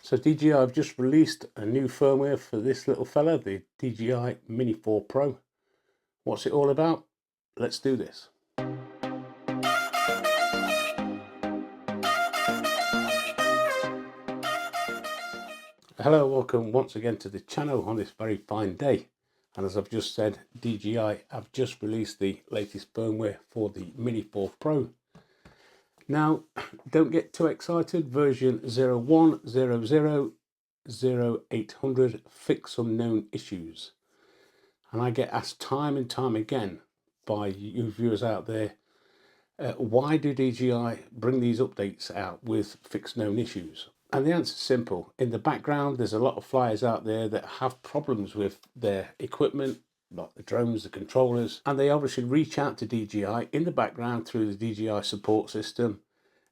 So DJI have just released a new firmware for this little fella, the DJI Mini 4 Pro. What's it all about? Let's do this. Hello, welcome once again to the channel on this very fine day. And as I've just said, DJI have just released the latest firmware for the Mini 4 Pro. Now, don't get too excited. Version 01000800 fix some known issues. And I get asked time and time again by you viewers out there, why do DJI bring these updates out with fix known issues? And the answer is simple. In the background, there's a lot of flyers out there that have problems with their equipment, like the drones, the controllers, and they obviously reach out to DJI in the background through the DJI support system,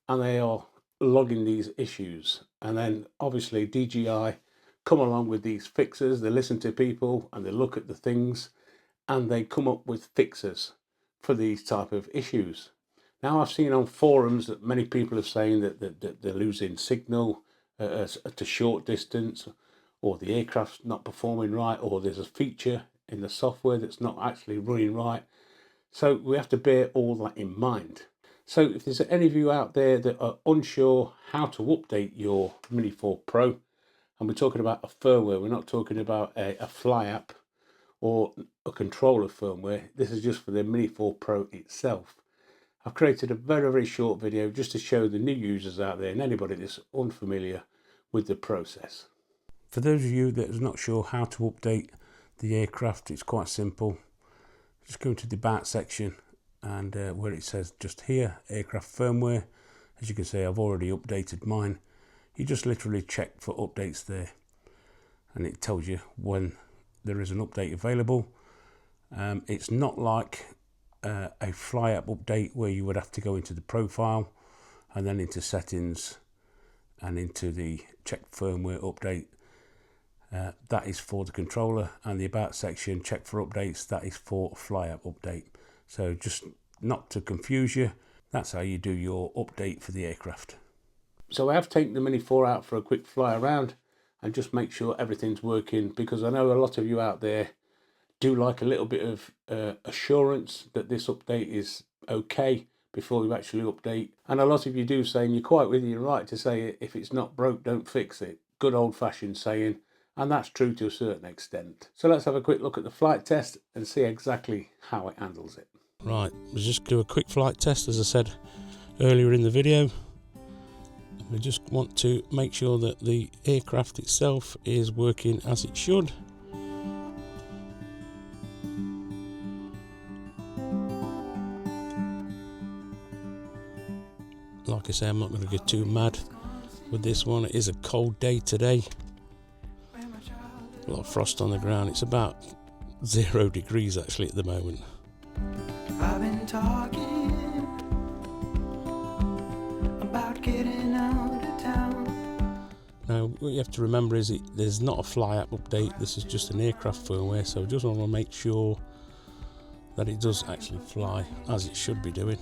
and they are logging these issues. And then obviously DJI come along with these fixes. They listen to people and they look at the things and they come up with fixes for these type of issues. Now, I've seen on forums that many people are saying that they're losing signal at a short distance, or the aircraft's not performing right, or there's a feature in the software that's not actually running right. So we have to bear all that in mind. So if there's any of you out there that are unsure how to update your Mini 4 Pro, and we're talking about a firmware, we're not talking about a fly app or a controller firmware, this is just for the Mini 4 Pro itself. I've created a very, very short video just to show the new users out there and anybody that's unfamiliar with the process. For those of you that are not sure how to update the aircraft, it's quite simple. Just go into the About section and where it says just here, aircraft firmware. As you can see, I've already updated mine. You just literally check for updates there and it tells you when there is an update available. It's not like a fly app update where you would have to go into the profile and then into settings and into the check firmware update. That is for the controller, and the About section, check for updates, that is for a fly app update. So just not to confuse you, that's how you do your update for the aircraft. So I have taken the Mini 4 out for a quick fly around and just make sure everything's working, because I know a lot of you out there do like a little bit of assurance that this update is okay before you actually update. And a lot of you do say, and you're quite within your right to say, if it's not broke, don't fix it. Good old-fashioned saying, and that's true to a certain extent. So let's have a quick look at the flight test and see exactly how it handles it. Right, let's just do a quick flight test, as I said earlier in the video. We just want to make sure that the aircraft itself is working as it should. Like I say, I'm not going to get too mad with this one. It is a cold day today. A lot of frost on the ground. It's about 0 degrees actually at the moment. I've been talking about getting out of town. Now, what you have to remember is there's not a fly app update. This is just an aircraft firmware, so just want to make sure that it does actually fly as it should be doing.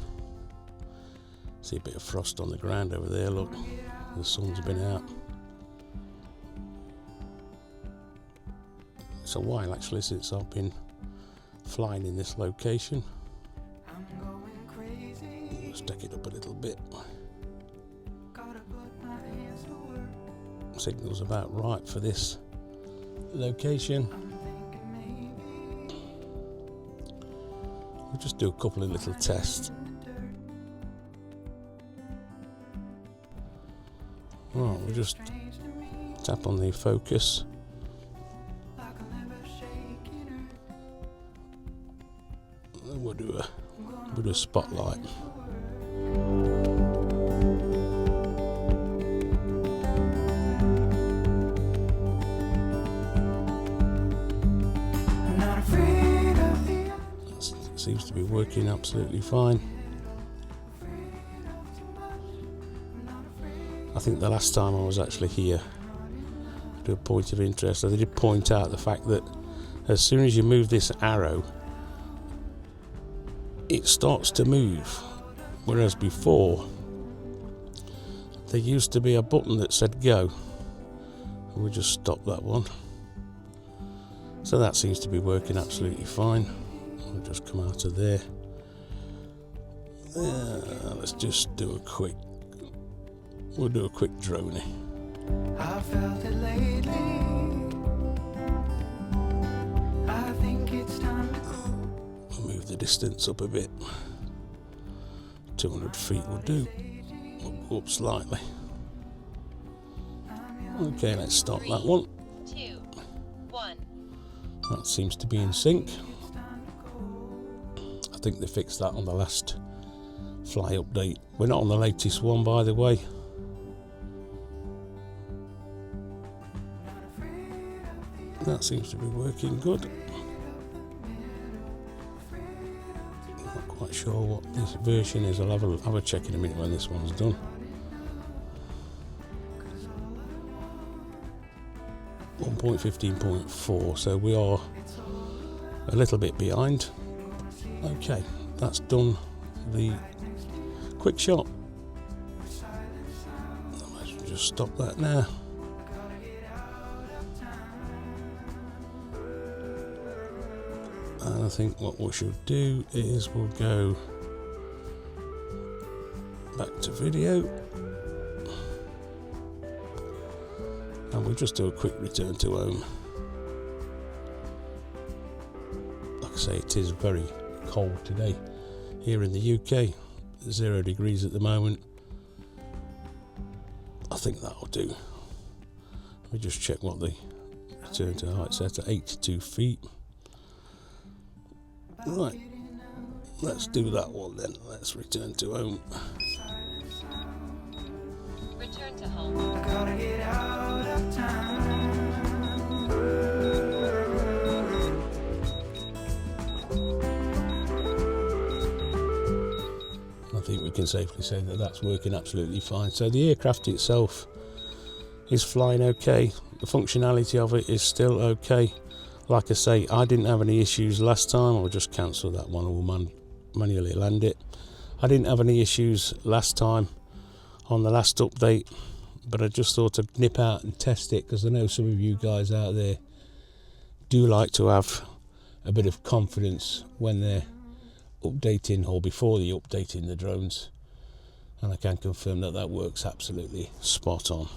See a bit of frost on the ground over there, look, the sun's been out. It's a while actually since I've been flying in this location. Let's take it up a little bit. Signal's about right for this location. We'll just do a couple of little tests. Right, we'll just tap on the focus. We'll do a spotlight. That seems to be working absolutely fine. I think the last time I was actually here, to do a point of interest, I did point out the fact that as soon as you move this arrow, it starts to move, whereas before there used to be a button that said go, We'll just stop that one. So that seems to be working absolutely fine. We'll just come out of there. Let's just do a quick, we'll do a quick droney. I felt it lately. I think it's time to go. We'll move the distance up a bit. 200 feet will do. We'll go up slightly. Okay, let's start that one. 2, 1. That seems to be in sync. I think they fixed that on the last fly update. We're not on the latest one, by the way. That seems to be working good. Not quite sure what this version is. I'll have a check in a minute when this one's done. .15.4, so we are a little bit behind. Okay, that's done the quick shot. Let's just stop that now. And I think what we should do is we'll go back to video. And we'll just do a quick return to home. Like I say, it is very cold today here in the UK. 0 degrees at the moment. I think that'll do. Let me just check what the return to height set at 82 feet. Right, let's do that one then. Let's return to home. Return to home. Gotta get out of town. I think we can safely say that that's working absolutely fine. So the aircraft itself is flying okay. The functionality of it is still okay. Like I say, I didn't have any issues last time. I'll just cancel that one or manually land it. I didn't have any issues last time on the last update, but I just thought I'd nip out and test it because I know some of you guys out there do like to have a bit of confidence when they're updating or before they're updating the drones, and I can confirm that that works absolutely spot on.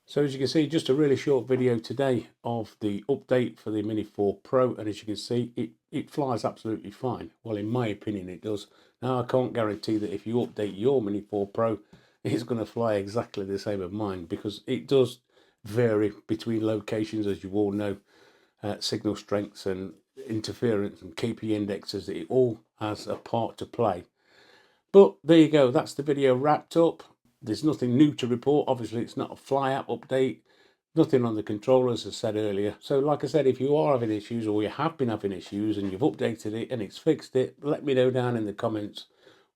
So as you can see, just a really short video today of the update for the Mini 4 Pro, and as you can see, it flies absolutely fine. Well, in my opinion, it does. Now, I can't guarantee that if you update your Mini 4 Pro, it's going to fly exactly the same as mine, because it does vary between locations, as you all know, signal strengths and interference and KP indexes. It all has a part to play. But there you go, that's the video wrapped up. There's nothing new to report. Obviously, it's not a fly app update, nothing on the controllers, as I said earlier. So like I said, if you are having issues or you have been having issues and you've updated it and it's fixed it, let me know down in the comments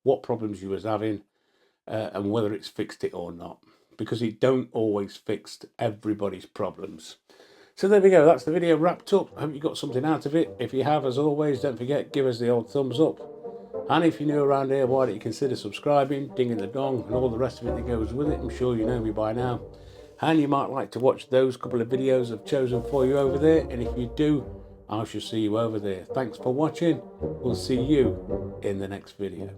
what problems you was having and whether it's fixed it or not, because it don't always fix everybody's problems. So there we go, that's the video wrapped up. I hope you got something out of it. If you have, as always, don't forget, give us the old thumbs up. And if you're new around here, why don't you consider subscribing, dinging the dong, and all the rest of it that goes with it. I'm sure you know me by now. And you might like to watch those couple of videos I've chosen for you over there. And if you do, I shall see you over there. Thanks for watching. We'll see you in the next video.